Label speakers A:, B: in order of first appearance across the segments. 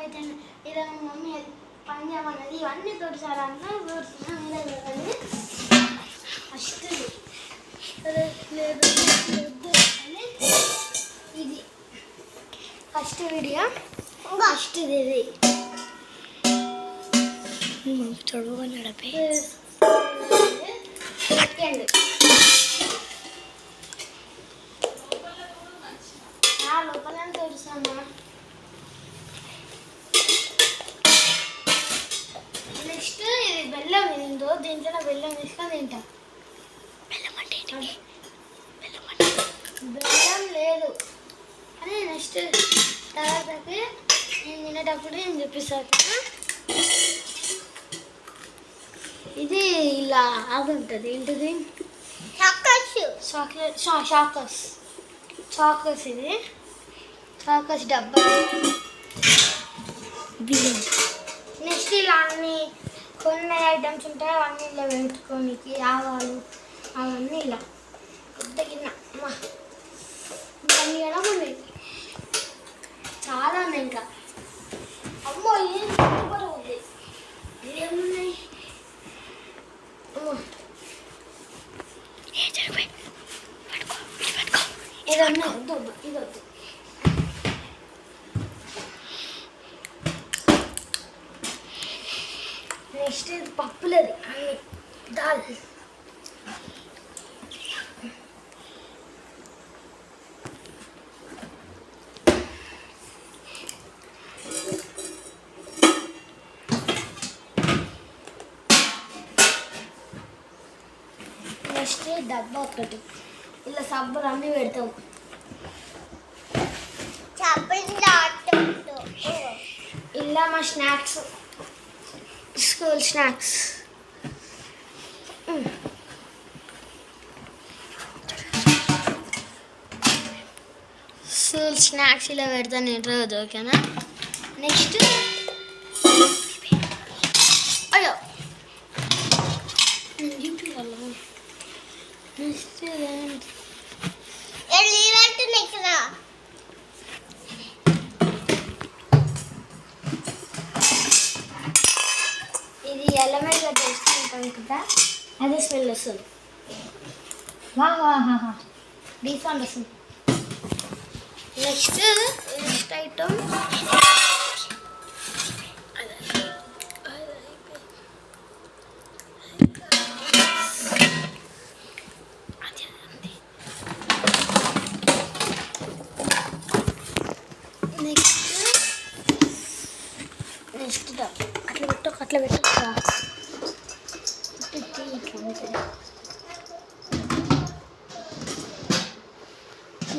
A: అయితే ఇలా మమ్మీ పని చేయమన్నది ఇవన్నీ తోటిసారి అన్న తోడుతున్నా మీరే చూడండి ఫస్ట్ లేదు అని ఇది ఫస్ట్ వీడియో ఫస్ట్ ఇది చదువు నడిపి సెకండ్ లోపల తోడుస్తామా నెక్స్ట్ ఇది బెల్లం తిందో దీంట్లో బెల్లం తీసుకొని తింటా బెల్లం లేదు అని నెక్స్ట్ తర్వాతకి నేను తినేటప్పుడు నేను చూపిస్తాను ఇది ఇలా ఆగుంటుంది ఏంటిది చాక్లెట్ చాకస్ ఇది చాకస్ డబ్బా నెక్స్ట్ ఇలా అన్ని కొన్ని ఐటమ్స్ ఉంటాయి అవన్నీ ఇలా పెట్టుకోనికి ఆవాలు అవన్నీ ఇలా పెద్ద గిన్నె అమ్మా ఉన్నాయి చాలా ఉన్నాయి ఇంకా అమ్మో ఏం సూపర్ ఉంది ఏమున్నాయి అమ్మో ఏదన్నా వద్దు ఇది వద్దు నెక్స్ట్ ఇది పప్పులది అన్ని దాల్ నెక్స్ట్ డబ్బా ఒకటి ఇలా సబ్బులు అన్నీ పెడతాం ఇలా మా snacks school snacks school snacks ఇలా పెడతాను నేను రోజు ఓకేనా నెక్స్ట్ అయ్యో నెక్స్ట్ ఇది ఎల్లమెల్ల చేసుకుంటాం కదా అదే స్మెల్ వస్తుంది డీఫాండ్ వస్తుంది నెక్స్ట్ ఐటమ్ నెక్స్ట్ అట్లా పెట్టు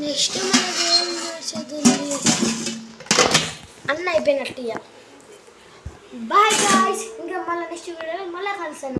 A: నెక్స్ట్ మనకి ఏం చదువు అన్న అయిపోయినట్టు ఇక బాయ్ గాయ్స్ ఇంకా మళ్ళీ నెక్స్ట్ వీడియోలో మళ్ళీ కలుస్తాను